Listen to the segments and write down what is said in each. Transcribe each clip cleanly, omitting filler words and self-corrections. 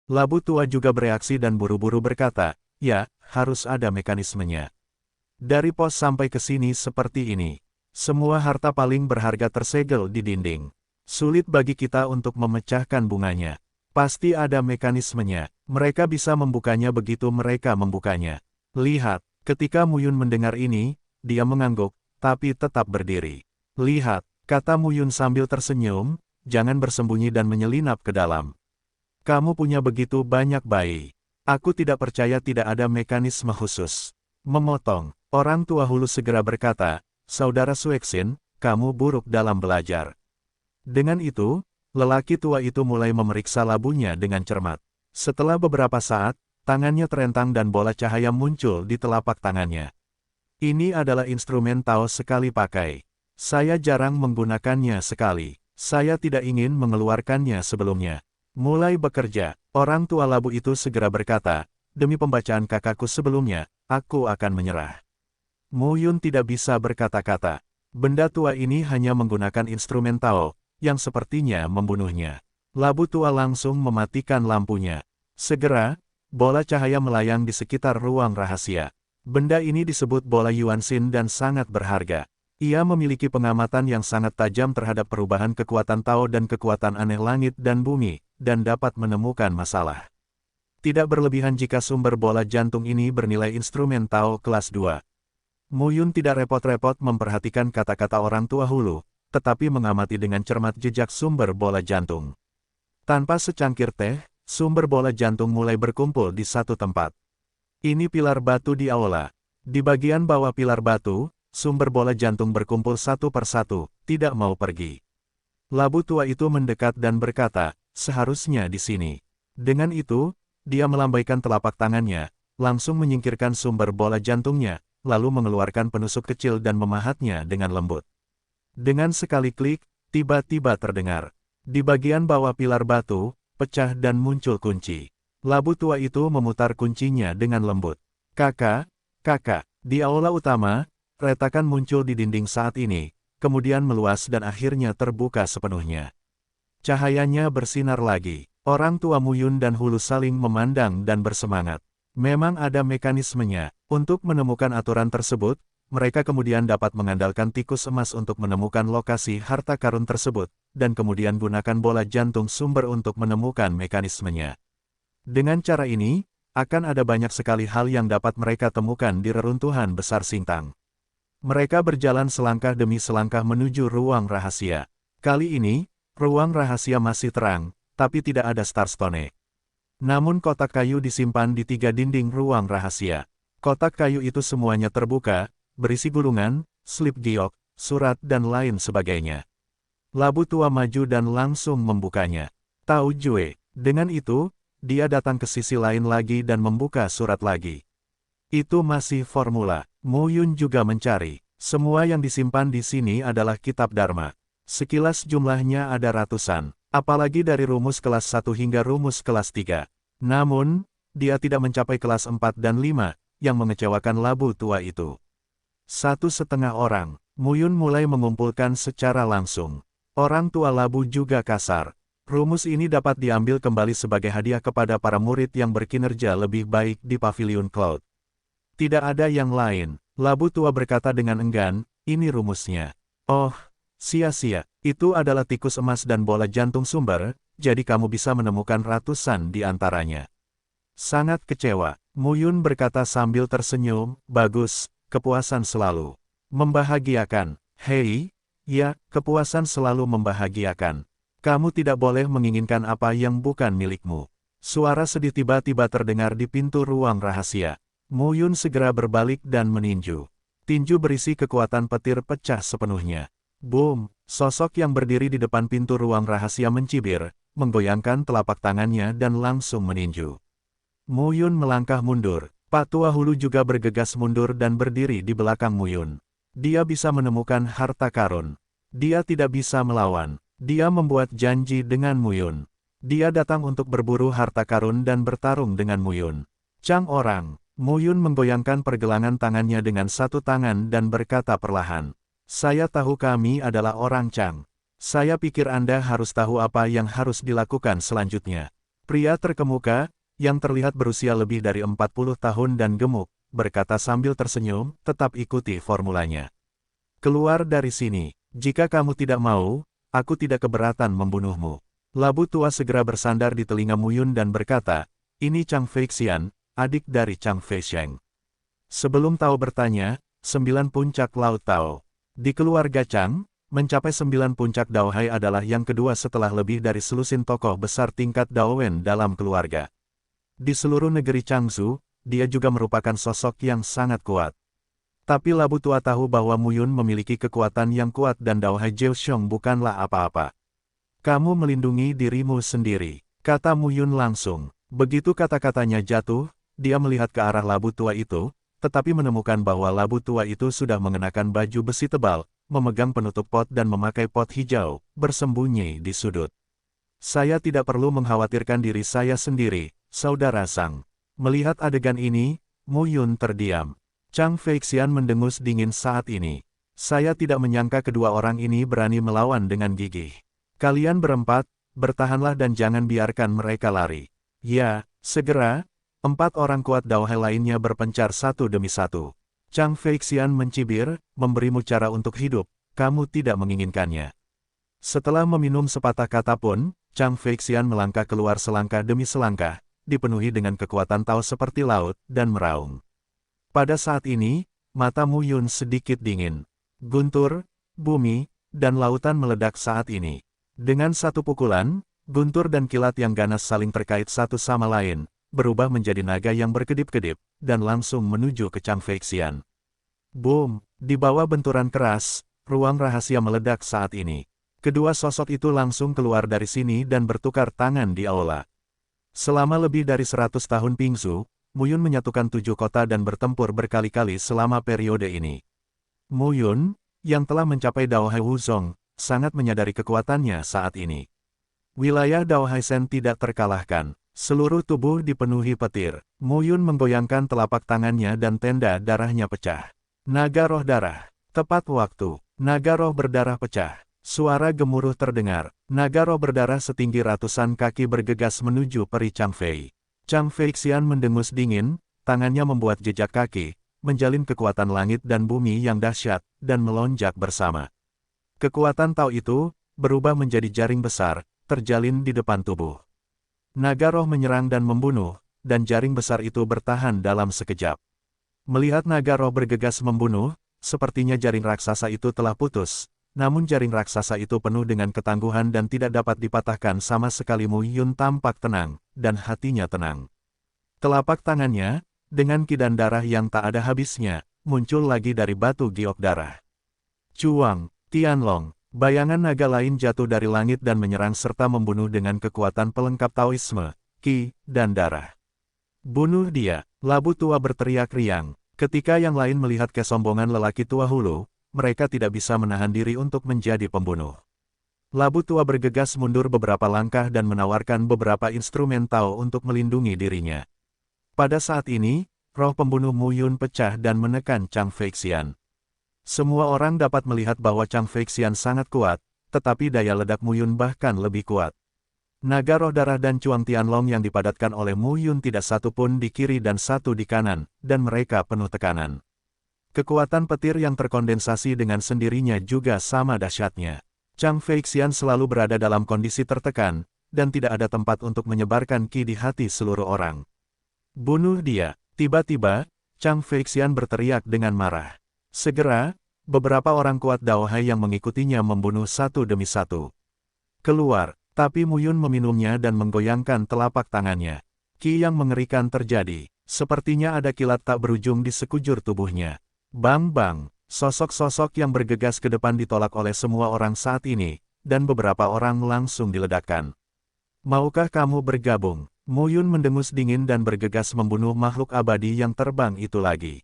Labu tua juga bereaksi dan buru-buru berkata, ya, harus ada mekanismenya. Dari pos sampai ke sini seperti ini. Semua harta paling berharga tersegel di dinding. Sulit bagi kita untuk memecahkan bunganya. Pasti ada mekanismenya. Mereka bisa membukanya begitu mereka membukanya. Lihat, ketika Muyun mendengar ini, dia mengangguk, tapi tetap berdiri. Lihat, kata Muyun sambil tersenyum, jangan bersembunyi dan menyelinap ke dalam. Kamu punya begitu banyak bayi. Aku tidak percaya tidak ada mekanisme khusus. Memotong, orang tua Hulu segera berkata, Saudara Sueksin, kamu buruk dalam belajar. Dengan itu, lelaki tua itu mulai memeriksa labunya dengan cermat. Setelah beberapa saat, tangannya terentang dan bola cahaya muncul di telapak tangannya. Ini adalah instrumen Tao sekali pakai. Saya jarang menggunakannya sekali. Saya tidak ingin mengeluarkannya sebelumnya. Mulai bekerja, orang tua labu itu segera berkata, demi pembacaan kakakku sebelumnya, aku akan menyerah. Muyun tidak bisa berkata-kata. Benda tua ini hanya menggunakan instrumen Tao, yang sepertinya membunuhnya. Labu tua langsung mematikan lampunya. Segera, bola cahaya melayang di sekitar ruang rahasia. Benda ini disebut bola Yuanxin dan sangat berharga. Ia memiliki pengamatan yang sangat tajam terhadap perubahan kekuatan Tao dan kekuatan aneh langit dan bumi, dan dapat menemukan masalah. Tidak berlebihan jika sumber bola jantung ini bernilai instrumen Tao kelas 2. Muyun tidak repot-repot memperhatikan kata-kata orang tua Hulu, tetapi mengamati dengan cermat jejak sumber bola jantung. Tanpa secangkir teh, sumber bola jantung mulai berkumpul di satu tempat. Ini pilar batu di aula. Di bagian bawah pilar batu, sumber bola jantung berkumpul satu persatu, tidak mau pergi. Labu tua itu mendekat dan berkata, seharusnya di sini. Dengan itu, dia melambaikan telapak tangannya, langsung menyingkirkan sumber bola jantungnya, lalu mengeluarkan penusuk kecil dan memahatnya dengan lembut. Dengan sekali klik, tiba-tiba terdengar. Di bagian bawah pilar batu, pecah dan muncul kunci. Labu tua itu memutar kuncinya dengan lembut. Kakak, di aula utama, retakan muncul di dinding saat ini, kemudian meluas dan akhirnya terbuka sepenuhnya. Cahayanya bersinar lagi. Orang tua Muyun dan Hulu saling memandang dan bersemangat. Memang ada mekanismenya. Untuk menemukan aturan tersebut, mereka kemudian dapat mengandalkan tikus emas untuk menemukan lokasi harta karun tersebut, dan kemudian gunakan bola jantung sumber untuk menemukan mekanismenya. Dengan cara ini, akan ada banyak sekali hal yang dapat mereka temukan di reruntuhan besar Singtang. Mereka berjalan selangkah demi selangkah menuju ruang rahasia. Kali ini, ruang rahasia masih terang, tapi tidak ada Starstone. Namun kotak kayu disimpan di 3 dinding ruang rahasia. Kotak kayu itu semuanya terbuka, berisi gulungan, slip giok, surat dan lain sebagainya. Labu tua maju dan langsung membukanya. Tao Jue, dengan itu, dia datang ke sisi lain lagi dan membuka surat lagi. Itu masih formula. Muyun juga mencari. Semua yang disimpan di sini adalah kitab Dharma. Sekilas jumlahnya ada ratusan, apalagi dari rumus kelas 1 hingga rumus kelas 3. Namun, dia tidak mencapai kelas 4 dan 5, yang mengecewakan labu tua itu. 1,5 orang, Muyun mulai mengumpulkan secara langsung. Orang tua labu juga kasar. Rumus ini dapat diambil kembali sebagai hadiah kepada para murid yang berkinerja lebih baik di Pavilion Cloud. Tidak ada yang lain, labu tua berkata dengan enggan, ini rumusnya. Oh, sia-sia, itu adalah tikus emas dan bola jantung sumber, jadi kamu bisa menemukan ratusan di antaranya. Sangat kecewa, Muyun berkata sambil tersenyum, bagus, kepuasan selalu. Membahagiakan, hei, ya, kepuasan selalu membahagiakan. Kamu tidak boleh menginginkan apa yang bukan milikmu. Suara sedih tiba-tiba terdengar di pintu ruang rahasia. Muyun segera berbalik dan meninju. Tinju berisi kekuatan petir pecah sepenuhnya. Boom, sosok yang berdiri di depan pintu ruang rahasia mencibir, menggoyangkan telapak tangannya dan langsung meninju. Muyun melangkah mundur. Pak Tua Hulu juga bergegas mundur dan berdiri di belakang Muyun. Dia bisa menemukan harta karun. Dia tidak bisa melawan. Dia membuat janji dengan Muyun. Dia datang untuk berburu harta karun dan bertarung dengan Muyun. Cang orang, Muyun menggoyangkan pergelangan tangannya dengan satu tangan dan berkata perlahan. Saya tahu kami adalah orang Cang. Saya pikir Anda harus tahu apa yang harus dilakukan selanjutnya. Pria terkemuka, yang terlihat berusia lebih dari 40 tahun dan gemuk, berkata sambil tersenyum, tetap ikuti formulanya. Keluar dari sini. Jika kamu tidak mau, aku tidak keberatan membunuhmu. Labu tua segera bersandar di telinga Muyun dan berkata, ini Chang Feixian, adik dari Chang Feixiang. Sebelum Tao bertanya, 9 puncak Laut Tao. Di keluarga Chang, mencapai 9 puncak Daohai adalah yang kedua setelah lebih dari selusin tokoh besar tingkat Daowen dalam keluarga. Di seluruh negeri Changzhou, dia juga merupakan sosok yang sangat kuat. Tapi Labu Tua tahu bahwa Muyun memiliki kekuatan yang kuat dan Daohai Jiuxiong bukanlah apa-apa. Kamu melindungi dirimu sendiri, kata Muyun langsung. Begitu kata-katanya jatuh, dia melihat ke arah Labu Tua itu, tetapi menemukan bahwa Labu Tua itu sudah mengenakan baju besi tebal, memegang penutup pot dan memakai pot hijau, bersembunyi di sudut. Saya tidak perlu mengkhawatirkan diri saya sendiri, saudara Sang. Melihat adegan ini, Muyun terdiam. Chang Feixian mendengus dingin saat ini. Saya tidak menyangka kedua orang ini berani melawan dengan gigih. Kalian berempat, bertahanlah dan jangan biarkan mereka lari. Ya, segera, 4 orang kuat Daohai lainnya berpencar satu demi satu. Chang Feixian mencibir, memberimu cara untuk hidup, kamu tidak menginginkannya. Setelah meminum sepatah kata pun, Chang Feixian melangkah keluar selangkah demi selangkah, dipenuhi dengan kekuatan Tao seperti laut, dan meraung. Pada saat ini, mata Muyun sedikit dingin. Guntur, bumi, dan lautan meledak saat ini. Dengan satu pukulan, guntur dan kilat yang ganas saling terkait satu sama lain, berubah menjadi naga yang berkedip-kedip, dan langsung menuju ke Chang Feixian. Boom! Di bawah benturan keras, ruang rahasia meledak saat ini. Kedua sosok itu langsung keluar dari sini dan bertukar tangan di aula. Selama lebih dari 100 tahun Pingzu, Muyun menyatukan 7 kota dan bertempur berkali-kali selama periode ini. Muyun, yang telah mencapai Daohai Wuzong, sangat menyadari kekuatannya saat ini. Wilayah Daohai Shen tidak terkalahkan. Seluruh tubuh dipenuhi petir. Muyun menggoyangkan telapak tangannya dan tenda darahnya pecah. Naga roh darah. Tepat waktu. Naga roh berdarah pecah. Suara gemuruh terdengar. Naga roh berdarah setinggi ratusan kaki bergegas menuju peri Chang Fei. Chang Feixian mendengus dingin, tangannya membuat jejak kaki, menjalin kekuatan langit dan bumi yang dahsyat, dan melonjak bersama. Kekuatan Tao itu, berubah menjadi jaring besar, terjalin di depan tubuh. Naga roh menyerang dan membunuh, dan jaring besar itu bertahan dalam sekejap. Melihat naga roh bergegas membunuh, sepertinya jaring raksasa itu telah putus, namun jaring raksasa itu penuh dengan ketangguhan dan tidak dapat dipatahkan sama sekali. Muyun tampak tenang, dan hatinya tenang. Telapak tangannya, dengan kidan darah yang tak ada habisnya, muncul lagi dari batu giok darah. Cuang, Tianlong. Bayangan naga lain jatuh dari langit dan menyerang serta membunuh dengan kekuatan pelengkap Taoisme, Qi, dan darah. Bunuh dia, Labu Tua berteriak riang. Ketika yang lain melihat kesombongan lelaki tua hulu, mereka tidak bisa menahan diri untuk menjadi pembunuh. Labu Tua bergegas mundur beberapa langkah dan menawarkan beberapa instrumen Tao untuk melindungi dirinya. Pada saat ini, roh pembunuh Muyun pecah dan menekan Chang Feixian. Semua orang dapat melihat bahwa Chang Feixian sangat kuat, tetapi daya ledak Muyun bahkan lebih kuat. Naga roh darah dan Cuang Tianlong yang dipadatkan oleh Muyun tidak satu pun di kiri dan satu di kanan, dan mereka penuh tekanan. Kekuatan petir yang terkondensasi dengan sendirinya juga sama dahsyatnya. Chang Feixian selalu berada dalam kondisi tertekan, dan tidak ada tempat untuk menyebarkan Qi di hati seluruh orang. Bunuh dia! Tiba-tiba, Chang Feixian berteriak dengan marah. Segera, beberapa orang kuat Daohai yang mengikutinya membunuh satu demi satu. Keluar, tapi Muyun meminumnya dan menggoyangkan telapak tangannya. Qi yang mengerikan terjadi, sepertinya ada kilat tak berujung di sekujur tubuhnya. Bang-bang, sosok-sosok yang bergegas ke depan ditolak oleh semua orang saat ini, dan beberapa orang langsung diledakkan. Maukah kamu bergabung? Muyun mendengus dingin dan bergegas membunuh makhluk abadi yang terbang itu lagi.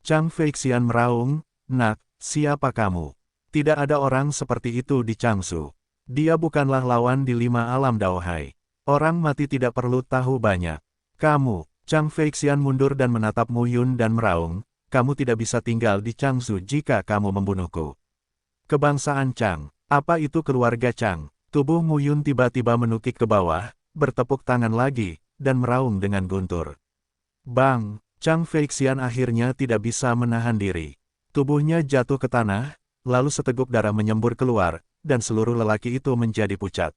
Chang Feixian meraung, "Nak, siapa kamu? Tidak ada orang seperti itu di Changzhou. Dia bukanlah lawan di 5 alam Daohai. Orang mati tidak perlu tahu banyak. Kamu." Chang Feixian mundur dan menatap Muyun dan meraung, "Kamu tidak bisa tinggal di Changzhou jika kamu membunuhku." Kebangsaan Chang. Apa itu keluarga Chang? Tubuh Muyun tiba-tiba menukik ke bawah, bertepuk tangan lagi, dan meraung dengan guntur. Bang! Chang Feixian akhirnya tidak bisa menahan diri. Tubuhnya jatuh ke tanah, lalu seteguk darah menyembur keluar, dan seluruh lelaki itu menjadi pucat.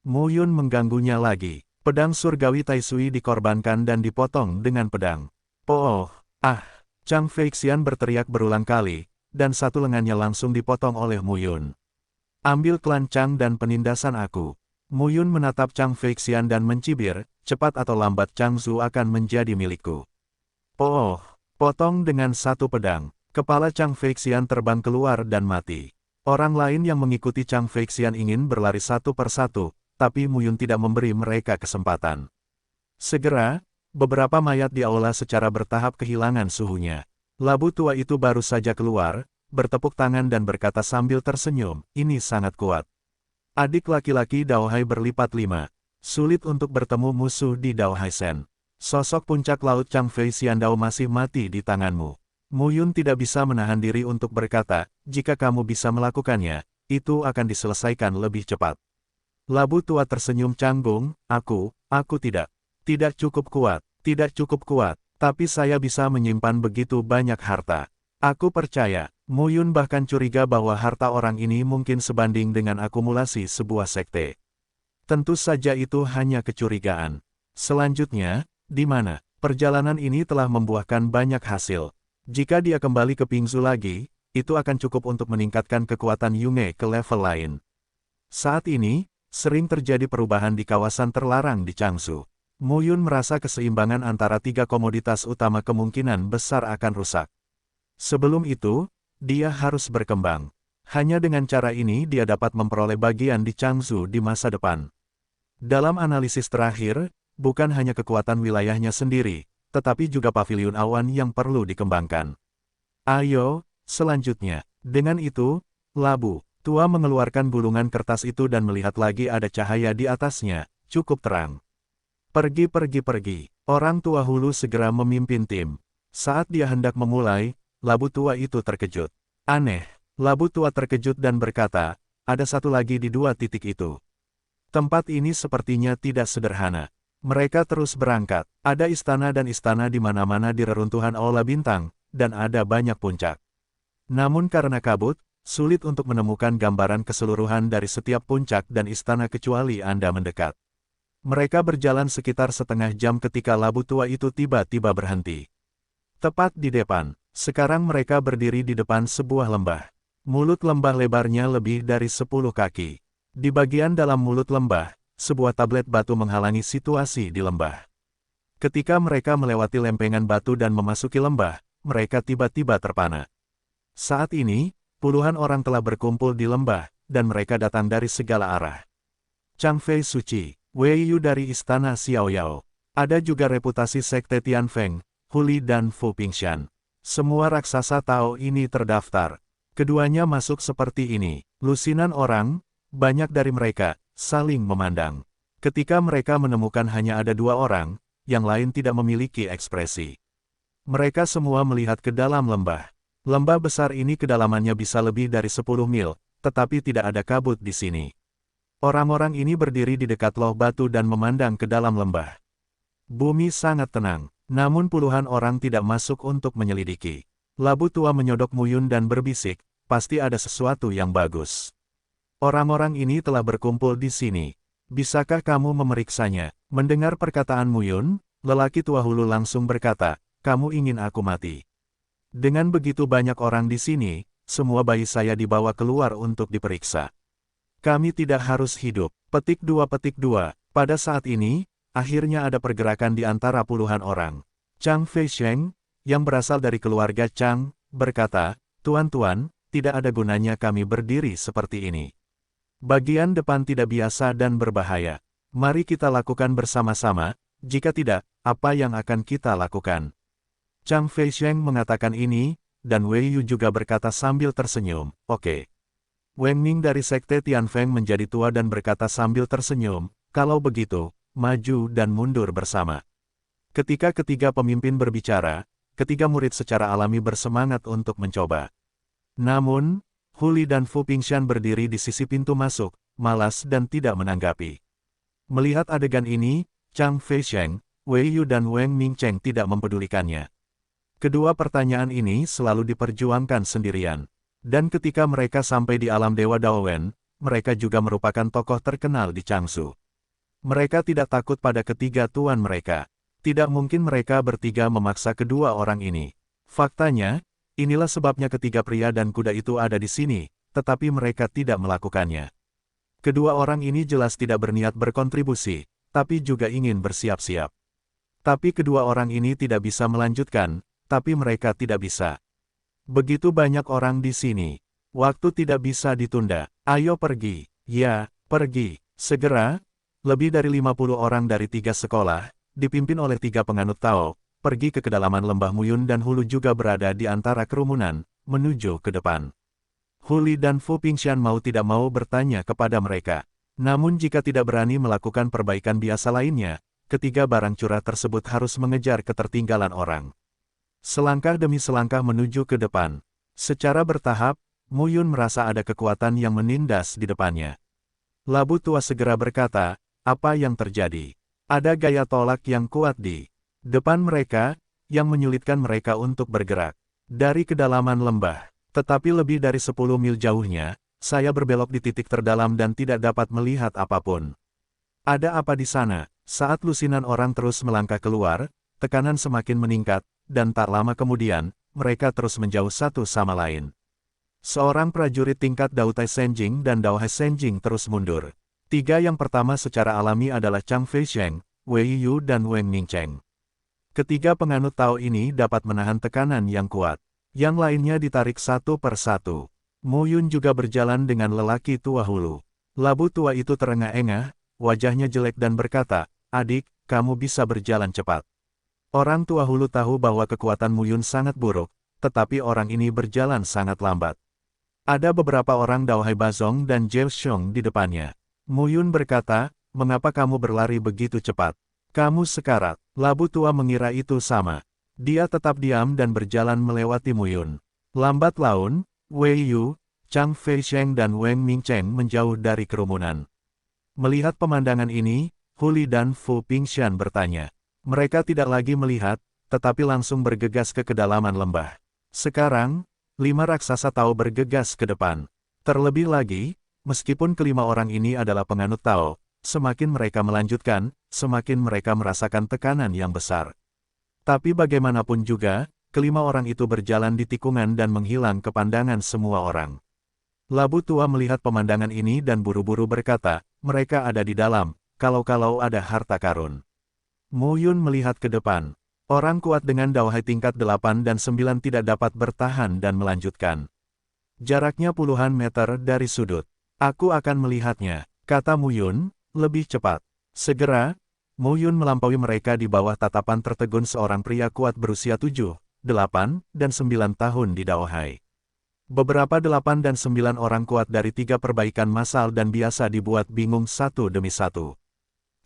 Mu Yun mengganggunya lagi. Pedang surgawi Tai Sui dikorbankan dan dipotong dengan pedang. Oh! Ah! Chang Feixian berteriak berulang kali, dan satu lengannya langsung dipotong oleh Mu Yun. Ambil klan Chang dan penindasan aku. Mu Yun menatap Chang Feixian dan mencibir, cepat atau lambat Chang Zhu akan menjadi milikku. Oh! Potong dengan satu pedang. Kepala Chang Feixian terbang keluar dan mati. Orang lain yang mengikuti Chang Feixian ingin berlari satu persatu, tapi Mu Yun tidak memberi mereka kesempatan. Segera, beberapa mayat di aula secara bertahap kehilangan suhunya. Labu tua itu baru saja keluar, bertepuk tangan dan berkata sambil tersenyum, ini sangat kuat. Adik laki-laki Dao Hai berlipat 5. Sulit untuk bertemu musuh di Dao Hai Shen. Sosok puncak laut Chang Feixian Dao masih mati di tanganmu. Mu Yun tidak bisa menahan diri untuk berkata, jika kamu bisa melakukannya, itu akan diselesaikan lebih cepat. Labu tua tersenyum canggung, aku tidak. Tidak cukup kuat, tapi saya bisa menyimpan begitu banyak harta. Aku percaya, Mu Yun bahkan curiga bahwa harta orang ini mungkin sebanding dengan akumulasi sebuah sekte. Tentu saja itu hanya kecurigaan. Selanjutnya, di mana perjalanan ini telah membuahkan banyak hasil. Jika dia kembali ke Pingzu lagi, itu akan cukup untuk meningkatkan kekuatan Yunge ke level lain. Saat ini, sering terjadi perubahan di kawasan terlarang di Changsu. Mu Yun merasa keseimbangan antara tiga komoditas utama kemungkinan besar akan rusak. Sebelum itu, dia harus berkembang. Hanya dengan cara ini dia dapat memperoleh bagian di Changsu di masa depan. Dalam analisis terakhir, bukan hanya kekuatan wilayahnya sendiri, tetapi juga paviliun awan yang perlu dikembangkan. Ayo, selanjutnya. Dengan itu, Labu tua mengeluarkan bulungan kertas itu dan melihat lagi ada cahaya di atasnya, cukup terang. Pergi. Orang tua hulu segera memimpin tim. Saat dia hendak memulai, Labu tua itu terkejut. Aneh, Labu tua terkejut dan berkata, ada satu lagi di dua titik itu. Tempat ini sepertinya tidak sederhana. Mereka terus berangkat. Ada istana dan istana di mana-mana di reruntuhan aula bintang, dan ada banyak puncak. Namun karena kabut, sulit untuk menemukan gambaran keseluruhan dari setiap puncak dan istana kecuali Anda mendekat. Mereka berjalan sekitar setengah jam ketika Labu tua itu tiba-tiba berhenti. Tepat di depan. Sekarang mereka berdiri di depan sebuah lembah. Mulut lembah lebarnya lebih dari 10 kaki. Di bagian dalam mulut lembah, sebuah tablet batu menghalangi situasi di lembah. Ketika mereka melewati lempengan batu dan memasuki lembah, mereka tiba-tiba terpana. Saat ini, puluhan orang telah berkumpul di lembah, dan mereka datang dari segala arah. Chang Fei Suci, Wei Yu dari Istana Xiaoyao. Ada juga reputasi Sekte Tianfeng, Huli dan Fu Pingshan. Semua raksasa Tao ini terdaftar. Keduanya masuk seperti ini. Lusinan orang, banyak dari mereka, saling memandang. Ketika mereka menemukan hanya ada dua orang, yang lain tidak memiliki ekspresi. Mereka semua melihat ke dalam lembah. Lembah besar ini kedalamannya bisa lebih dari 10 mil, tetapi tidak ada kabut di sini. Orang-orang ini berdiri di dekat loh batu dan memandang ke dalam lembah. Bumi sangat tenang, namun puluhan orang tidak masuk untuk menyelidiki. Labu tua menyodok Mu Yun dan berbisik, pasti ada sesuatu yang bagus. Orang-orang ini telah berkumpul di sini. Bisakah kamu memeriksanya? Mendengar perkataan Mu Yun, lelaki tua hulu langsung berkata, kamu ingin aku mati. Dengan begitu banyak orang di sini, semua bayi saya dibawa keluar untuk diperiksa. Kami tidak harus hidup. Petik 2. Pada saat ini, akhirnya ada pergerakan di antara puluhan orang. Chang Feixian, yang berasal dari keluarga Chang, berkata, Tuan-tuan, tidak ada gunanya kami berdiri seperti ini. Bagian depan tidak biasa dan berbahaya. Mari kita lakukan bersama-sama, jika tidak, apa yang akan kita lakukan? Chang Feixian mengatakan ini, dan Wei Yu juga berkata sambil tersenyum, oke. Wang Ming dari Sekte Tianfeng menjadi tua dan berkata sambil tersenyum, kalau begitu, maju dan mundur bersama. Ketika ketiga pemimpin berbicara, ketiga murid secara alami bersemangat untuk mencoba. Namun, Huli dan Fu Pingshan berdiri di sisi pintu masuk, malas dan tidak menanggapi. Melihat adegan ini, Chang Feisheng, Wei Yu dan Wang Mingcheng tidak mempedulikannya. Kedua pertanyaan ini selalu diperjuangkan sendirian. Dan ketika mereka sampai di alam Dewa Daowen, mereka juga merupakan tokoh terkenal di Changsu. Mereka tidak takut pada ketiga tuan mereka. Tidak mungkin mereka bertiga memaksa kedua orang ini. Faktanya, inilah sebabnya ketiga pria dan kuda itu ada di sini, tetapi mereka tidak melakukannya. Kedua orang ini jelas tidak berniat berkontribusi, tapi juga ingin bersiap-siap. Tapi kedua orang ini tidak bisa melanjutkan, tapi mereka tidak bisa. Begitu banyak orang di sini. Waktu tidak bisa ditunda. Ayo pergi. Ya, pergi. Segera. Lebih dari 50 orang dari 3 sekolah, dipimpin oleh 3 penganut Tao, pergi ke kedalaman lembah Muyun dan Hulu juga berada di antara kerumunan, menuju ke depan. Huli dan Fu Pingshan mau tidak mau bertanya kepada mereka. Namun jika tidak berani melakukan perbaikan biasa lainnya, ketiga barang curah tersebut harus mengejar ketertinggalan orang. Selangkah demi selangkah menuju ke depan. Secara bertahap, Muyun merasa ada kekuatan yang menindas di depannya. Labu tua segera berkata, apa yang terjadi? Ada gaya tolak yang kuat di depan mereka, yang menyulitkan mereka untuk bergerak. Dari kedalaman lembah, tetapi lebih dari 10 mil jauhnya, saya berbelok di titik terdalam dan tidak dapat melihat apapun. Ada apa di sana? Saat lusinan orang terus melangkah keluar, tekanan semakin meningkat, dan tak lama kemudian, mereka terus menjauh satu sama lain. Seorang prajurit tingkat Dao Tai Senjing dan Dao Hai Senjing terus mundur. 3 yang pertama secara alami adalah Chang Feisheng, Wei Yu dan Wang Mingcheng. Ketiga penganut Tao ini dapat menahan tekanan yang kuat. Yang lainnya ditarik satu per satu. Muyun juga berjalan dengan lelaki tua Hulu. Labu tua itu terengah-engah, wajahnya jelek dan berkata, adik, kamu bisa berjalan cepat. Orang tua Hulu tahu bahwa kekuatan Muyun sangat buruk, tetapi orang ini berjalan sangat lambat. Ada beberapa orang Dao Hai Bazong dan Jiao Xiong di depannya. Muyun berkata, mengapa kamu berlari begitu cepat? Kamu sekarat. Labu tua mengira itu sama. Dia tetap diam dan berjalan melewati Muyun. Lambat laun, Wei Yu, Chang Feisheng dan Wang Mingcheng menjauh dari kerumunan. Melihat pemandangan ini, Huli dan Fu Pingshan bertanya. Mereka tidak lagi melihat, tetapi langsung bergegas ke kedalaman lembah. Sekarang, 5 raksasa Tao bergegas ke depan. Terlebih lagi, meskipun kelima orang ini adalah penganut Tao, semakin mereka melanjutkan, semakin mereka merasakan tekanan yang besar. Tapi bagaimanapun juga, kelima orang itu berjalan di tikungan dan menghilang ke pandangan semua orang. Labu tua melihat pemandangan ini dan buru-buru berkata, mereka ada di dalam, kalau-kalau ada harta karun. Muyun melihat ke depan. Orang kuat dengan Dao Hai tingkat 8 dan 9 tidak dapat bertahan dan melanjutkan. Jaraknya puluhan meter dari sudut. Aku akan melihatnya, kata Muyun, lebih cepat. Segera, Muyun melampaui mereka di bawah tatapan tertegun seorang pria kuat berusia 7, 8, dan 9 tahun di Dao Hai. Beberapa 8 dan 9 orang kuat dari 3 perbaikan massal dan biasa dibuat bingung satu demi satu.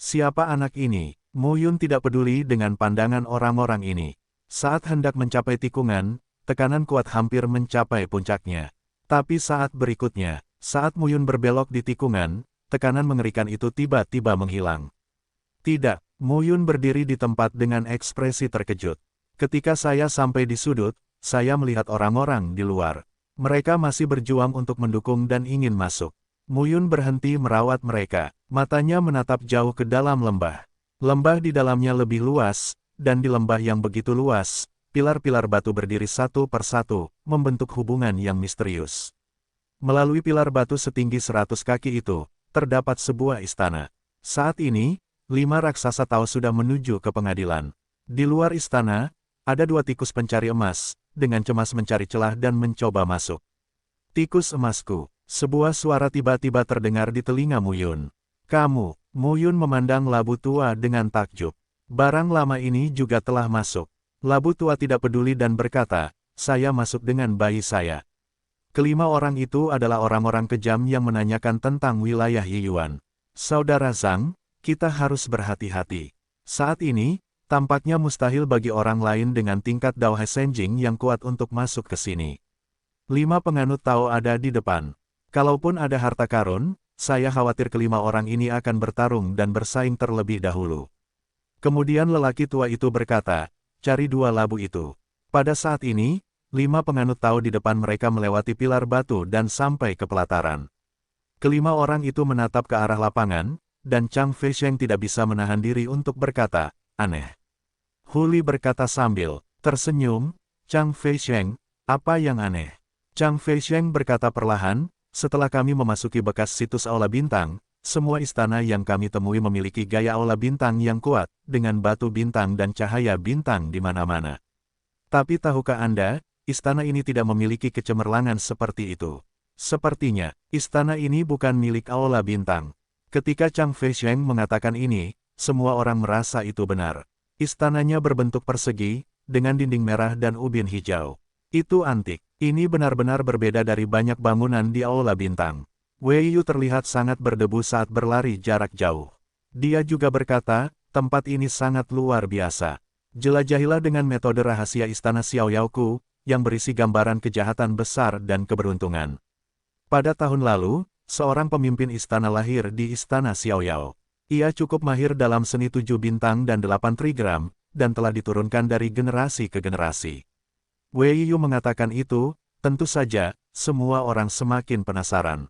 Siapa anak ini? Muyun tidak peduli dengan pandangan orang-orang ini. Saat hendak mencapai tikungan, tekanan kuat hampir mencapai puncaknya. Tapi saat berikutnya, saat Muyun berbelok di tikungan, tekanan mengerikan itu tiba-tiba menghilang. Tidak, Muyun berdiri di tempat dengan ekspresi terkejut. Ketika saya sampai di sudut, saya melihat orang-orang di luar. Mereka masih berjuang untuk mendukung dan ingin masuk. Muyun berhenti merawat mereka. Matanya menatap jauh ke dalam lembah. Lembah di dalamnya lebih luas, dan di lembah yang begitu luas, pilar-pilar batu berdiri satu per satu, membentuk hubungan yang misterius. Melalui pilar batu setinggi 100 kaki itu, terdapat sebuah istana. Saat ini, 5 raksasa Tao sudah menuju ke pengadilan. Di luar istana, ada 2 tikus pencari emas, dengan cemas mencari celah dan mencoba masuk. Tikus emasku, sebuah suara tiba-tiba terdengar di telinga Muyun. Kamu, Muyun memandang labu tua dengan takjub. Barang lama ini juga telah masuk. Labu tua tidak peduli dan berkata, saya masuk dengan bayi saya. Kelima orang itu adalah orang-orang kejam yang menanyakan tentang wilayah Yiyuan. Saudara Zhang, kita harus berhati-hati. Saat ini, tampaknya mustahil bagi orang lain dengan tingkat Dao Hai Senjing yang kuat untuk masuk ke sini. 5 penganut Tao ada di depan. Kalaupun ada harta karun, saya khawatir kelima orang ini akan bertarung dan bersaing terlebih dahulu. Kemudian lelaki tua itu berkata, cari dua labu itu. Pada saat ini, 5 penganut Tao di depan mereka melewati pilar batu dan sampai ke pelataran. Kelima orang itu menatap ke arah lapangan, dan Chang Feisheng tidak bisa menahan diri untuk berkata, aneh. Huli berkata sambil tersenyum, Chang Feisheng, apa yang aneh? Chang Feisheng berkata perlahan, setelah kami memasuki bekas situs Aula Bintang, semua istana yang kami temui memiliki gaya Aula Bintang yang kuat, dengan batu bintang dan cahaya bintang di mana-mana. Tapi tahukah Anda, istana ini tidak memiliki kecemerlangan seperti itu. Sepertinya, istana ini bukan milik Aula Bintang. Ketika Chang Feisheng mengatakan ini, semua orang merasa itu benar. Istananya berbentuk persegi, dengan dinding merah dan ubin hijau. Itu antik. Ini benar-benar berbeda dari banyak bangunan di Aula Bintang. Wei Yu terlihat sangat berdebu saat berlari jarak jauh. Dia juga berkata, tempat ini sangat luar biasa. Jelajahilah dengan metode rahasia istana Xiao Yaoku, yang berisi gambaran kejahatan besar dan keberuntungan. Pada tahun lalu, seorang pemimpin istana lahir di istana Xiao Yao. Ia cukup mahir dalam seni 7 bintang dan 8 trigram, dan telah diturunkan dari generasi ke generasi. Wei Yu mengatakan itu, tentu saja, semua orang semakin penasaran.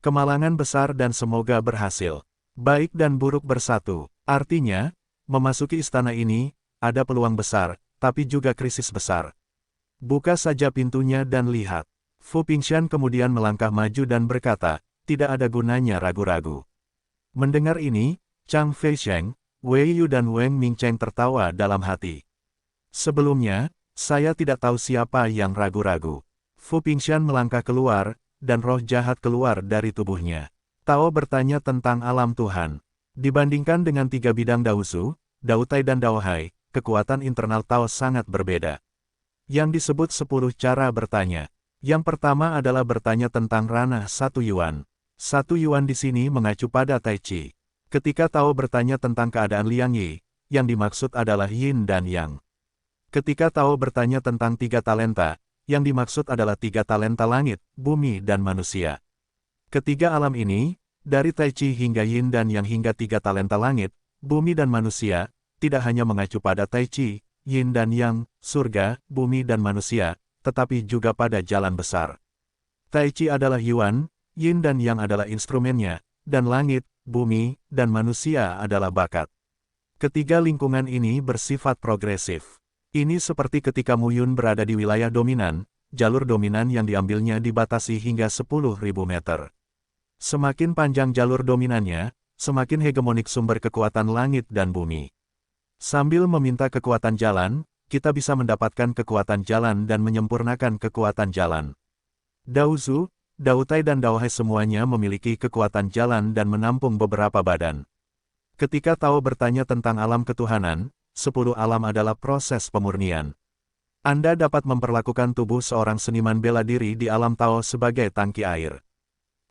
Kemalangan besar dan semoga berhasil. Baik dan buruk bersatu. Artinya, memasuki istana ini, ada peluang besar, tapi juga krisis besar. Buka saja pintunya dan lihat. Fu Pingshan kemudian melangkah maju dan berkata, tidak ada gunanya ragu-ragu. Mendengar ini, Chang Feisheng, Wei Yu dan Wang Mingcheng tertawa dalam hati. Sebelumnya, saya tidak tahu siapa yang ragu-ragu. Fu Pingshan melangkah keluar, dan roh jahat keluar dari tubuhnya. Tao bertanya tentang alam Tuhan. Dibandingkan dengan 3 bidang Daosu, Daotai dan Daohai, kekuatan internal Tao sangat berbeda. Yang disebut 10 cara bertanya. Yang pertama adalah bertanya tentang ranah 1 Yuan. 1 Yuan di sini mengacu pada Tai Chi. Ketika Tao bertanya tentang keadaan Liang Yi, yang dimaksud adalah Yin dan Yang. Ketika Tao bertanya tentang 3 talenta, yang dimaksud adalah 3 talenta langit, bumi dan manusia. Ketiga alam ini, dari Tai Chi hingga Yin dan Yang hingga 3 talenta langit, bumi dan manusia, tidak hanya mengacu pada Tai Chi, Yin dan Yang, surga, bumi dan manusia, tetapi juga pada jalan besar. Tai Chi adalah Yuan, Yin dan Yang adalah instrumennya, dan langit, bumi, dan manusia adalah bakat. Ketiga lingkungan ini bersifat progresif. Ini seperti ketika Mu Yun berada di wilayah dominan, jalur dominan yang diambilnya dibatasi hingga 10.000 meter. Semakin panjang jalur dominannya, semakin hegemonik sumber kekuatan langit dan bumi. Sambil meminta kekuatan jalan, kita bisa mendapatkan kekuatan jalan dan menyempurnakan kekuatan jalan. Daozu, Daotai dan Daohai semuanya memiliki kekuatan jalan dan menampung beberapa badan. Ketika Tao bertanya tentang alam ketuhanan, 10 alam adalah proses pemurnian. Anda dapat memperlakukan tubuh seorang seniman bela diri di alam Tao sebagai tangki air.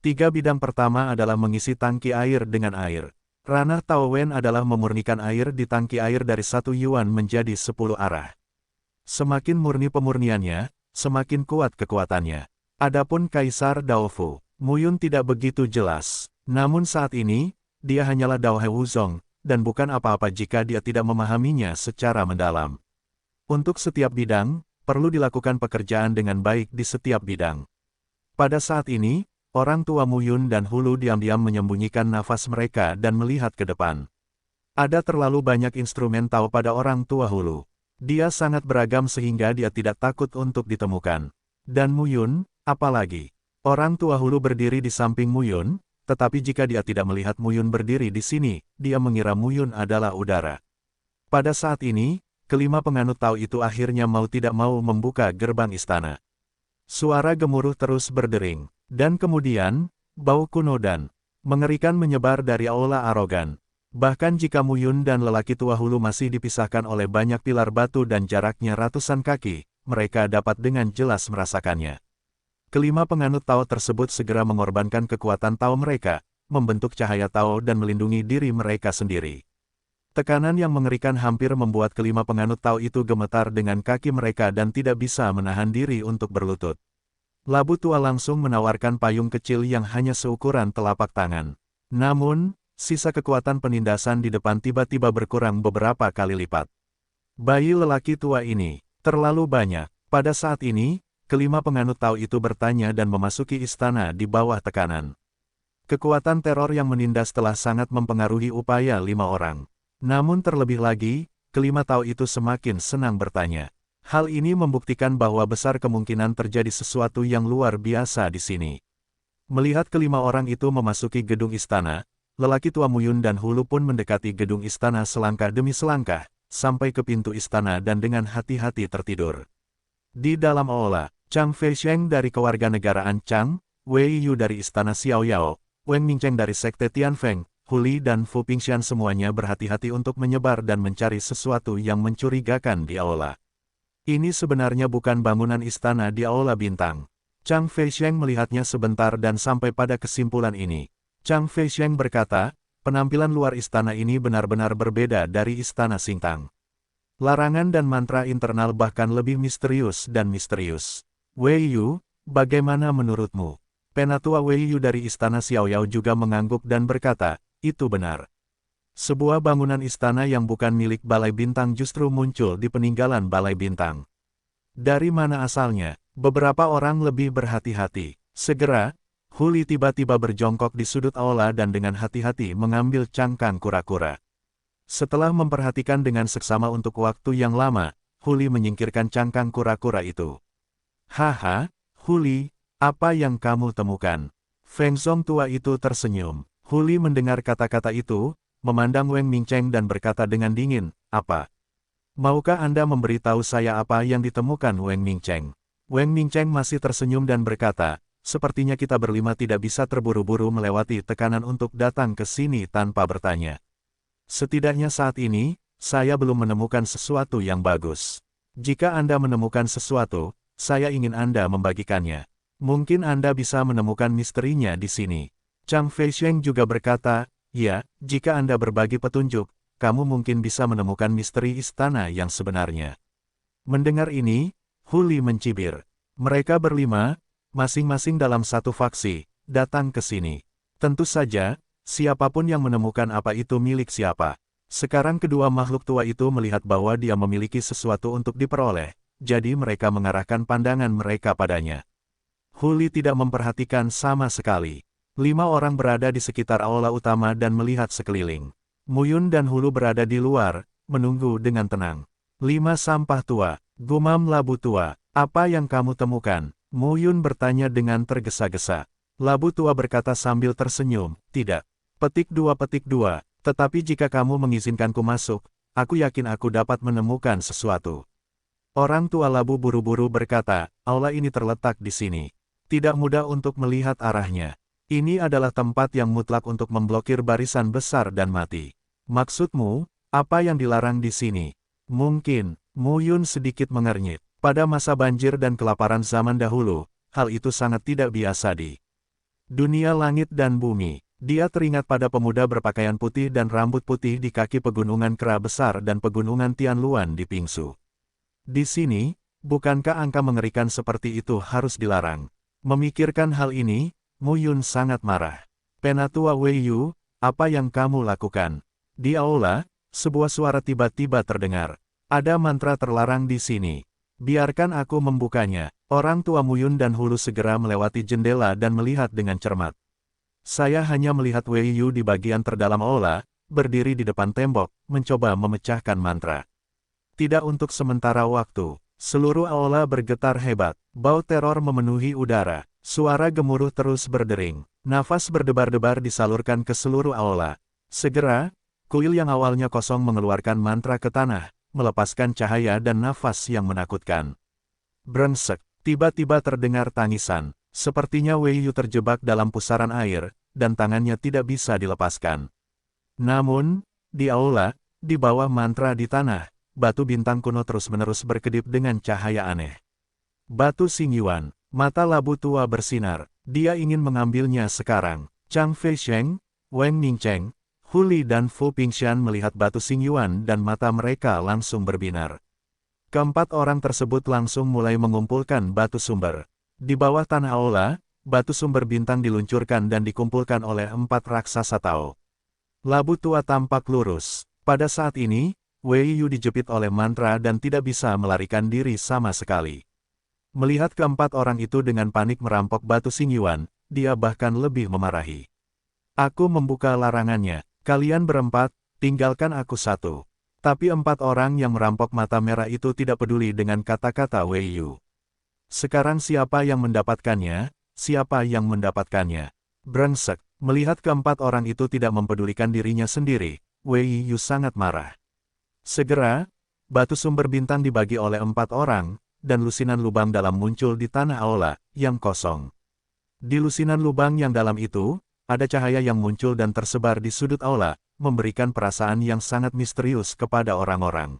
3 bidang pertama adalah mengisi tangki air dengan air. Ranah Tao Wen adalah memurnikan air di tangki air dari 1 Yuan menjadi 10 arah. Semakin murni pemurniannya, semakin kuat kekuatannya. Adapun Kaisar Daofu, Mu Yun tidak begitu jelas. Namun saat ini, dia hanyalah Daohai Wuzong, dan bukan apa-apa jika dia tidak memahaminya secara mendalam. Untuk setiap bidang, perlu dilakukan pekerjaan dengan baik di setiap bidang. Pada saat ini, orang tua Mu Yun dan Hulu diam-diam menyembunyikan nafas mereka dan melihat ke depan. Ada terlalu banyak instrumen Tao pada orang tua Hulu. Dia sangat beragam sehingga dia tidak takut untuk ditemukan. Dan Mu Yun, apalagi. Orang tua Hulu berdiri di samping Mu Yun, tetapi jika dia tidak melihat Mu Yun berdiri di sini, dia mengira Mu Yun adalah udara. Pada saat ini, kelima penganut Tao itu akhirnya mau tidak mau membuka gerbang istana. Suara gemuruh terus berdering. Dan kemudian, bau kuno dan mengerikan menyebar dari aula arogan. Bahkan jika Mu Yun dan lelaki tua Hulu masih dipisahkan oleh banyak pilar batu dan jaraknya ratusan kaki, mereka dapat dengan jelas merasakannya. Kelima penganut Tao tersebut segera mengorbankan kekuatan Tao mereka, membentuk cahaya Tao dan melindungi diri mereka sendiri. Tekanan yang mengerikan hampir membuat kelima penganut Tao itu gemetar dengan kaki mereka dan tidak bisa menahan diri untuk berlutut. Labu tua langsung menawarkan payung kecil yang hanya seukuran telapak tangan. Namun, sisa kekuatan penindasan di depan tiba-tiba berkurang beberapa kali lipat. Bayi lelaki tua ini terlalu banyak. Pada saat ini, kelima penganut Tao itu bertanya dan memasuki istana di bawah tekanan. Kekuatan teror yang menindas telah sangat mempengaruhi upaya 5 orang. Namun terlebih lagi, kelima Tao itu semakin senang bertanya. Hal ini membuktikan bahwa besar kemungkinan terjadi sesuatu yang luar biasa di sini. Melihat kelima orang itu memasuki gedung istana, lelaki tua Muyun dan Hulu pun mendekati gedung istana selangkah demi selangkah, sampai ke pintu istana dan dengan hati-hati tertidur. Di dalam aula, Chang Feisheng dari kewarganegaraan Chang, Wei Yu dari istana Xiaoyao, Wang Mingcheng dari sekte Tianfeng, Huli dan Fu Pingxian semuanya berhati-hati untuk menyebar dan mencari sesuatu yang mencurigakan di aula. Ini sebenarnya bukan bangunan istana di aula bintang. Chang Feisheng melihatnya sebentar dan sampai pada kesimpulan ini. Chang Feisheng berkata, penampilan luar istana ini benar-benar berbeda dari istana Xingtang. Larangan dan mantra internal bahkan lebih misterius dan misterius. Wei Yu, bagaimana menurutmu? Penatua Wei Yu dari istana Xiaoyao juga mengangguk dan berkata, itu benar. Sebuah bangunan istana yang bukan milik Balai Bintang justru muncul di peninggalan Balai Bintang. Dari mana asalnya? Beberapa orang lebih berhati-hati. Segera, Huli tiba-tiba berjongkok di sudut aula dan dengan hati-hati mengambil cangkang kura-kura. Setelah memperhatikan dengan seksama untuk waktu yang lama, Huli menyingkirkan cangkang kura-kura itu. Haha, Huli, apa yang kamu temukan? Feng Zong tua itu tersenyum. Huli mendengar kata-kata itu, memandang Wang Mingcheng dan berkata dengan dingin, apa? Maukah Anda memberitahu saya apa yang ditemukan Wang Mingcheng? Wang Mingcheng masih tersenyum dan berkata, sepertinya kita berlima tidak bisa terburu-buru melewati tekanan untuk datang ke sini tanpa bertanya. Setidaknya saat ini, saya belum menemukan sesuatu yang bagus. Jika Anda menemukan sesuatu, saya ingin Anda membagikannya. Mungkin Anda bisa menemukan misterinya di sini. Chang Feisheng juga berkata, ya, jika Anda berbagi petunjuk, kamu mungkin bisa menemukan misteri istana yang sebenarnya. Mendengar ini, Huli mencibir. Mereka berlima, masing-masing dalam satu faksi, datang ke sini. Tentu saja, siapapun yang menemukan apa itu milik siapa. Sekarang kedua makhluk tua itu melihat bahwa dia memiliki sesuatu untuk diperoleh, jadi mereka mengarahkan pandangan mereka padanya. Huli tidak memperhatikan sama sekali. 5 orang berada di sekitar aula utama dan melihat sekeliling. Muyun dan Hulu berada di luar, menunggu dengan tenang. 5 sampah tua, gumam labu tua, apa yang kamu temukan? Muyun bertanya dengan tergesa-gesa. Labu tua berkata sambil tersenyum, tidak. Petik 2, tetapi jika kamu mengizinkanku masuk, aku yakin aku dapat menemukan sesuatu. Orang tua labu buru-buru berkata, aula ini terletak di sini. Tidak mudah untuk melihat arahnya. Ini adalah tempat yang mutlak untuk memblokir barisan besar dan mati. Maksudmu, apa yang dilarang di sini? Mungkin, Muyun sedikit mengernyit. Pada masa banjir dan kelaparan zaman dahulu, hal itu sangat tidak biasa di dunia langit dan bumi. Dia teringat pada pemuda berpakaian putih dan rambut putih di kaki pegunungan Kera Besar dan pegunungan Tianluan di Pingsu. Di sini, bukankah angka mengerikan seperti itu harus dilarang? Memikirkan hal ini, Muyun sangat marah. Penatua Wei Yu, apa yang kamu lakukan? Di aula, sebuah suara tiba-tiba terdengar. Ada mantra terlarang di sini. Biarkan aku membukanya. Orang tua Muyun dan Hulu segera melewati jendela dan melihat dengan cermat. Saya hanya melihat Wei Yu di bagian terdalam aula, berdiri di depan tembok, mencoba memecahkan mantra. Tidak untuk sementara waktu. Seluruh aula bergetar hebat. Bau teror memenuhi udara. Suara gemuruh terus berdering. Nafas berdebar-debar disalurkan ke seluruh aula. Segera, kuil yang awalnya kosong mengeluarkan mantra ke tanah, melepaskan cahaya dan nafas yang menakutkan. Brengsek, tiba-tiba terdengar tangisan. Sepertinya Wei Yu terjebak dalam pusaran air, dan tangannya tidak bisa dilepaskan. Namun, di aula, di bawah mantra di tanah, batu bintang kuno terus-menerus berkedip dengan cahaya aneh. Batu Xingyuan, mata labu tua bersinar. Dia ingin mengambilnya sekarang. Chang Feisheng, Wang Mingcheng, Huli dan Fu Pingxian melihat batu Xingyuan dan mata mereka langsung berbinar. Keempat orang tersebut langsung mulai mengumpulkan batu sumber. Di bawah tanah aula, batu sumber bintang diluncurkan dan dikumpulkan oleh 4 raksasa Tao. Labu tua tampak lurus. Pada saat ini, Wei Yu dijepit oleh mantra dan tidak bisa melarikan diri sama sekali. Melihat keempat orang itu dengan panik merampok batu Xingyuan, dia bahkan lebih memarahi. Aku membuka larangannya. Kalian berempat, tinggalkan aku satu. Tapi 4 orang yang merampok mata merah itu tidak peduli dengan kata-kata Wei Yu. Sekarang siapa yang mendapatkannya? Siapa yang mendapatkannya? Brengsek, melihat keempat orang itu tidak mempedulikan dirinya sendiri, Wei Yu sangat marah. Segera, batu sumber bintang dibagi oleh 4 orang, dan lusinan lubang dalam muncul di tanah aula, yang kosong. Di lusinan lubang yang dalam itu, ada cahaya yang muncul dan tersebar di sudut aula, memberikan perasaan yang sangat misterius kepada orang-orang.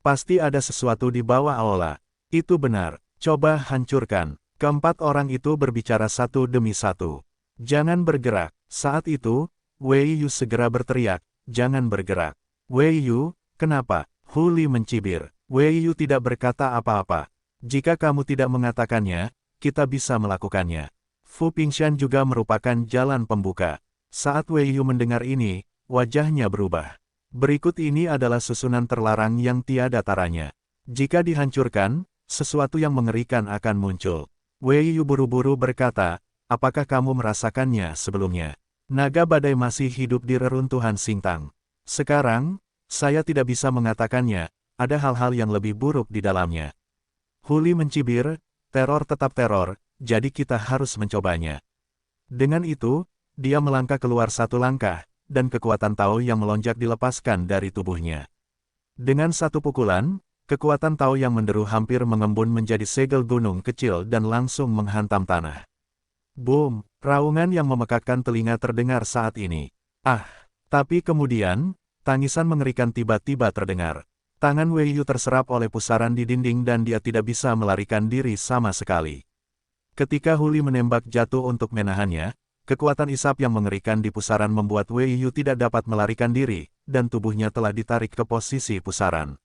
Pasti ada sesuatu di bawah aula. Itu benar. Coba hancurkan. Keempat orang itu berbicara satu demi satu. Jangan bergerak. Saat itu, Wei Yu segera berteriak, jangan bergerak. Wei Yu, kenapa? Hu Li mencibir. Wei Yu tidak berkata apa-apa. Jika kamu tidak mengatakannya, kita bisa melakukannya. Fu Pingshan juga merupakan jalan pembuka. Saat Wei Yu mendengar ini, wajahnya berubah. Berikut ini adalah susunan terlarang yang tiada taranya. Jika dihancurkan, sesuatu yang mengerikan akan muncul. Wei Yu buru-buru berkata, apakah kamu merasakannya sebelumnya? Naga badai masih hidup di reruntuhan Xingtang. Sekarang, saya tidak bisa mengatakannya, ada hal-hal yang lebih buruk di dalamnya. Hu Li mencibir, teror tetap teror, jadi kita harus mencobanya. Dengan itu, dia melangkah keluar satu langkah, dan kekuatan Tao yang melonjak dilepaskan dari tubuhnya. Dengan satu pukulan, kekuatan Tao yang menderu hampir mengembun menjadi segel gunung kecil dan langsung menghantam tanah. Boom! Raungan yang memekakkan telinga terdengar saat ini. Ah! Tapi kemudian, tangisan mengerikan tiba-tiba terdengar. Tangan Wei Yu terserap oleh pusaran di dinding dan dia tidak bisa melarikan diri sama sekali. Ketika Hu Li menembak jatuh untuk menahannya, kekuatan isap yang mengerikan di pusaran membuat Wei Yu tidak dapat melarikan diri, dan tubuhnya telah ditarik ke posisi pusaran.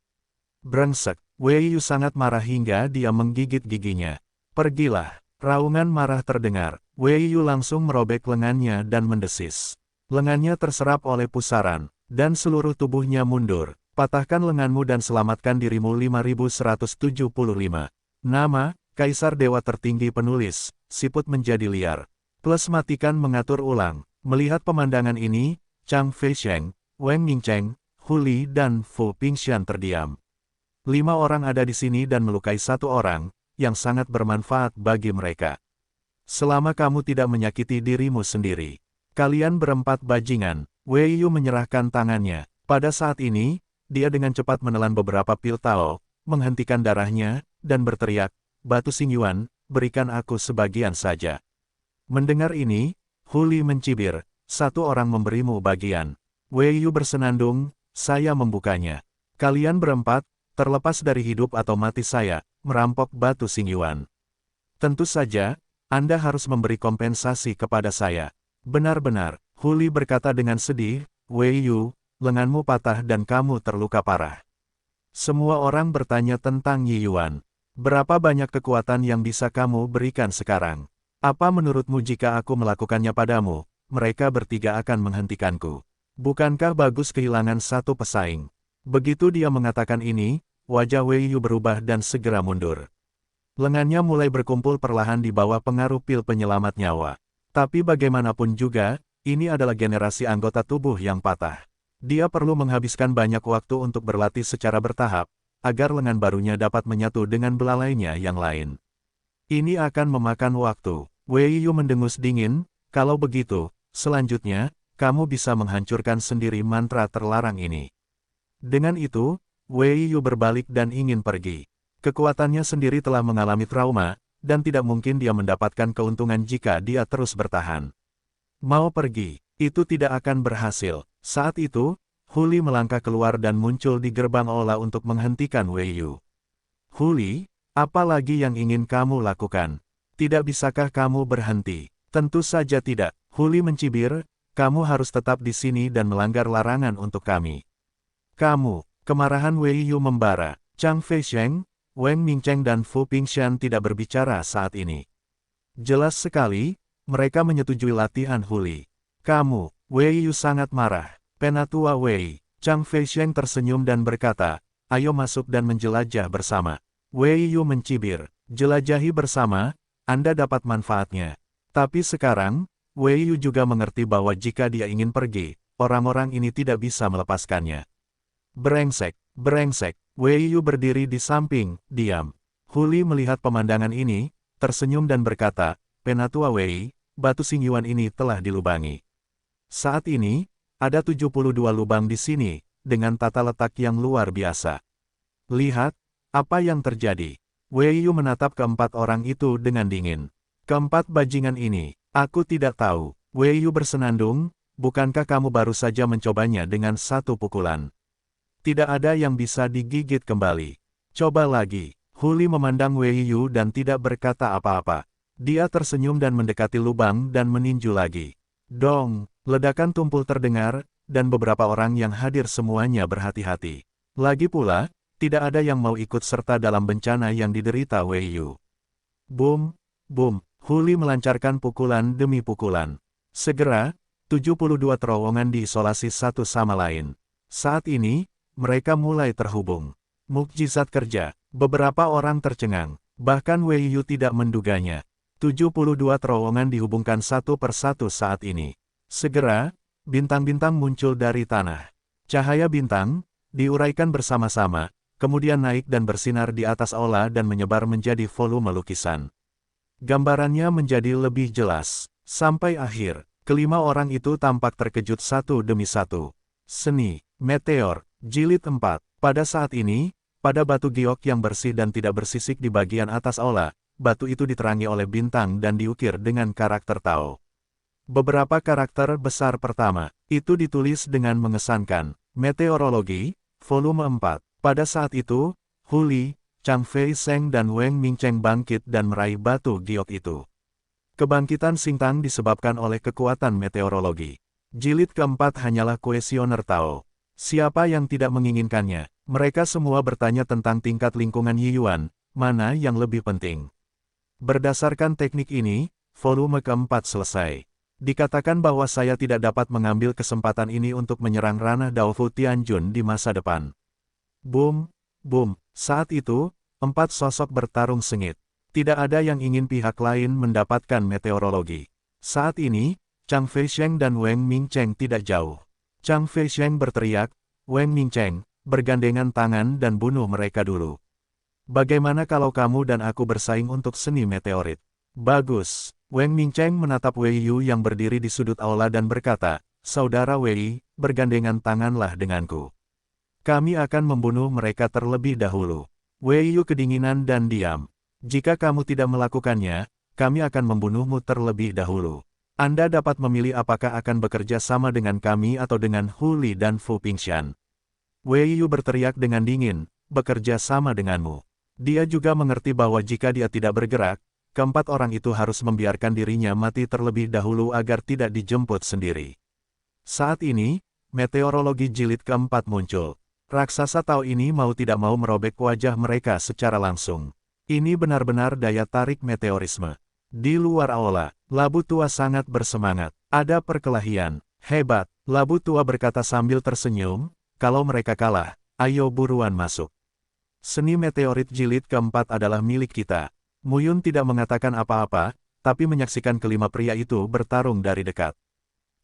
Brengsek, Wei Yu sangat marah hingga dia menggigit giginya. Pergilah, raungan marah terdengar. Wei Yu langsung merobek lengannya dan mendesis. Lengannya terserap oleh pusaran, dan seluruh tubuhnya mundur. Patahkan lenganmu dan selamatkan dirimu 5175. Nama, Kaisar Dewa Tertinggi Penulis, siput menjadi liar. Plus matikan mengatur ulang. Melihat pemandangan ini, Chang Feixiang, Wang Ningcheng, Hu Li dan Fu Pingshan terdiam. 5 orang ada di sini dan melukai 1 orang, yang sangat bermanfaat bagi mereka. Selama kamu tidak menyakiti dirimu sendiri. Kalian berempat bajingan. Wei Yu menyerahkan tangannya. Pada saat ini, dia dengan cepat menelan beberapa pil Tao, menghentikan darahnya, dan berteriak, batu Xingyuan, berikan aku sebagian saja. Mendengar ini, Hu Li mencibir, 1 orang memberimu bagian. Wei Yu bersenandung, saya membukanya. Kalian berempat, terlepas dari hidup atau mati saya, merampok batu Xingyuan. Tentu saja, Anda harus memberi kompensasi kepada saya. Benar-benar, Hu Li berkata dengan sedih, Wei Yu, lenganmu patah dan kamu terluka parah. Semua orang bertanya tentang Yi Yuan. Berapa banyak kekuatan yang bisa kamu berikan sekarang? Apa menurutmu jika aku melakukannya padamu, mereka bertiga akan menghentikanku? Bukankah bagus kehilangan 1 pesaing? Begitu dia mengatakan ini, wajah Wei Yu berubah dan segera mundur. Lengannya mulai berkumpul perlahan di bawah pengaruh pil penyelamat nyawa. Tapi bagaimanapun juga, ini adalah generasi anggota tubuh yang patah. Dia perlu menghabiskan banyak waktu untuk berlatih secara bertahap, agar lengan barunya dapat menyatu dengan belalainya yang lain. Ini akan memakan waktu. Wei Yu mendengus dingin, kalau begitu, selanjutnya, kamu bisa menghancurkan sendiri mantra terlarang ini. Dengan itu, Wei Yu berbalik dan ingin pergi. Kekuatannya sendiri telah mengalami trauma, dan tidak mungkin dia mendapatkan keuntungan jika dia terus bertahan. Mau pergi, itu tidak akan berhasil. Saat itu, Hu Li melangkah keluar dan muncul di gerbang aula untuk menghentikan Wei Yu. Hu Li, apa lagi yang ingin kamu lakukan? Tidak bisakah kamu berhenti? Tentu saja tidak. Hu Li mencibir, kamu harus tetap di sini dan melanggar larangan untuk kami. Kamu. Kemarahan Wei Yu membara. Chang Feixiang, Wang Ningcheng dan Fu Pingshan tidak berbicara saat ini. Jelas sekali, mereka menyetujui latihan Huli. Kamu, Wei Yu sangat marah. Penatua Wei, Chang Feixiang tersenyum dan berkata, ayo masuk dan menjelajah bersama. Wei Yu mencibir, jelajahi bersama, Anda dapat manfaatnya. Tapi sekarang, Wei Yu juga mengerti bahwa jika dia ingin pergi, orang-orang ini tidak bisa melepaskannya. Brengsek, brengsek, Wei Yu berdiri di samping, diam. Huli melihat pemandangan ini, tersenyum dan berkata, Penatua Wei, batu Xingyuan ini telah dilubangi. Saat ini, ada 72 lubang di sini, dengan tata letak yang luar biasa. Lihat, apa yang terjadi. Wei Yu menatap keempat orang itu dengan dingin. Keempat bajingan ini, aku tidak tahu. Wei Yu bersenandung, bukankah kamu baru saja mencobanya dengan satu pukulan? Tidak ada yang bisa digigit kembali. Coba lagi. Huli memandang Wei Yu dan tidak berkata apa-apa. Dia tersenyum dan mendekati lubang dan meninju lagi. Dong, ledakan tumpul terdengar, dan beberapa orang yang hadir semuanya berhati-hati. Lagi pula, tidak ada yang mau ikut serta dalam bencana yang diderita Wei Yu. Boom, boom, Huli melancarkan pukulan demi pukulan. Segera, 72 terowongan diisolasi satu sama lain. Saat ini, mereka mulai terhubung. Mukjizat kerja, beberapa orang tercengang, bahkan Wei Yu tidak menduganya. 72 terowongan dihubungkan satu persatu saat ini. Segera, bintang-bintang muncul dari tanah. Cahaya bintang, diuraikan bersama-sama, kemudian naik dan bersinar di atas aula dan menyebar menjadi volume lukisan. Gambarannya menjadi lebih jelas. Sampai akhir, kelima orang itu tampak terkejut satu demi satu. Seni, meteor, jilid 4. Pada saat ini, pada batu giok yang bersih dan tidak bersisik di bagian atas aula, batu itu diterangi oleh bintang dan diukir dengan karakter Tao. Beberapa karakter besar pertama, itu ditulis dengan mengesankan. Meteorologi, volume 4. Pada saat itu, Huli, Chang Feixiang dan Wang Mingcheng bangkit dan meraih batu giok itu. Kebangkitan Xingtang disebabkan oleh kekuatan meteorologi. Jilid keempat hanyalah kuesioner Tao. Siapa yang tidak menginginkannya? Mereka semua bertanya tentang tingkat lingkungan Yiyuan, mana yang lebih penting. Berdasarkan teknik ini, volume keempat selesai. Dikatakan bahwa saya tidak dapat mengambil kesempatan ini untuk menyerang ranah Daofu Tianjun di masa depan. Boom, boom, saat itu, 4 sosok bertarung sengit. Tidak ada yang ingin pihak lain mendapatkan meteorologi. Saat ini, Chang Feixiang dan Wang Mingcheng tidak jauh. Chang Feixiang berteriak, Wang Mingcheng, bergandengan tangan dan bunuh mereka dulu. Bagaimana kalau kamu dan aku bersaing untuk seni meteorit? Bagus. Wang Mingcheng menatap Wei Yu yang berdiri di sudut aula dan berkata, Saudara Wei, bergandengan tanganlah denganku. Kami akan membunuh mereka terlebih dahulu. Wei Yu kedinginan dan diam. Jika kamu tidak melakukannya, kami akan membunuhmu terlebih dahulu. Anda dapat memilih apakah akan bekerja sama dengan kami atau dengan Huli dan Fu Pingshan. Wei Yu berteriak dengan dingin, bekerja sama denganmu. Dia juga mengerti bahwa jika dia tidak bergerak, keempat orang itu harus membiarkan dirinya mati terlebih dahulu agar tidak dijemput sendiri. Saat ini, meteorologi jilid keempat muncul. Raksasa Tao ini mau tidak mau merobek wajah mereka secara langsung. Ini benar-benar daya tarik meteorisme. Di luar aula, Labu Tua sangat bersemangat. Ada perkelahian. Hebat, Labu Tua berkata sambil tersenyum, kalau mereka kalah, ayo buruan masuk. Seni meteorit jilid keempat adalah milik kita. Muyun tidak mengatakan apa-apa, tapi menyaksikan kelima pria itu bertarung dari dekat.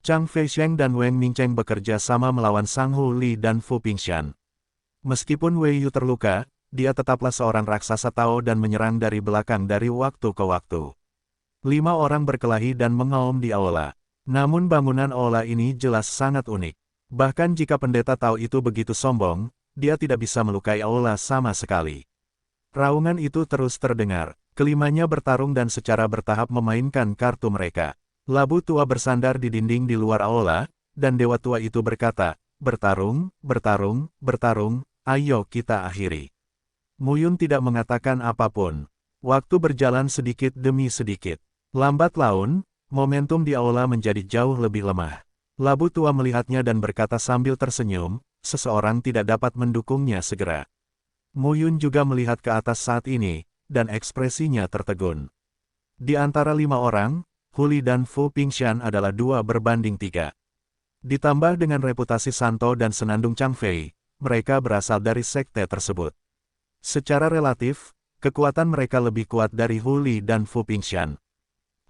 Chang Feixiang dan Wang Mingcheng bekerja sama melawan Sang Hu Li dan Fu Pingshan. Meskipun Wei Yu terluka, dia tetaplah seorang raksasa Tao dan menyerang dari belakang dari waktu ke waktu. 5 orang berkelahi dan mengaum di aula. Namun bangunan aula ini jelas sangat unik. Bahkan jika pendeta Tao itu begitu sombong, dia tidak bisa melukai aula sama sekali. Raungan itu terus terdengar. Kelimanya bertarung dan secara bertahap memainkan kartu mereka. Labu Tua bersandar di dinding di luar aula, dan Dewa Tua itu berkata, bertarung, bertarung, bertarung, ayo kita akhiri. Muyun tidak mengatakan apapun. Waktu berjalan sedikit demi sedikit. Lambat laun, momentum di aula menjadi jauh lebih lemah. Labu Tua melihatnya dan berkata sambil tersenyum, seseorang tidak dapat mendukungnya segera. Muyun juga melihat ke atas saat ini, dan ekspresinya tertegun. Di antara 5 orang, Hu Li dan Fu Pingshan adalah 2:3. Ditambah dengan reputasi Santo dan Senandung Chang Fei, mereka berasal dari sekte tersebut. Secara relatif, kekuatan mereka lebih kuat dari Hu Li dan Fu Pingshan.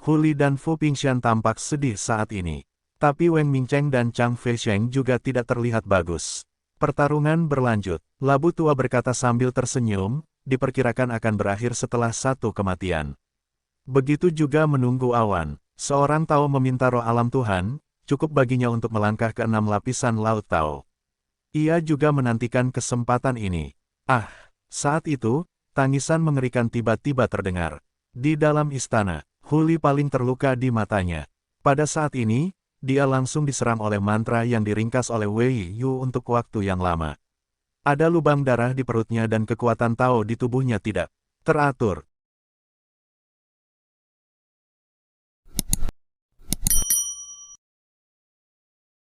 Hu Li dan Fu Pingshan tampak sedih saat ini. Tapi Wang Mingcheng dan Chang Feisheng juga tidak terlihat bagus. Pertarungan berlanjut. Labu tua berkata sambil tersenyum, diperkirakan akan berakhir setelah satu kematian. Begitu juga menunggu awan. Seorang Tao meminta roh alam Tuhan, cukup baginya untuk melangkah ke 6 lapisan Laut Tao. Ia juga menantikan kesempatan ini. Ah, saat itu, tangisan mengerikan tiba-tiba terdengar. Di dalam istana, Hu Li paling terluka di matanya. Pada saat ini, dia langsung diserang oleh mantra yang diringkas oleh Wei Yu untuk waktu yang lama. Ada lubang darah di perutnya dan kekuatan Tao di tubuhnya tidak teratur.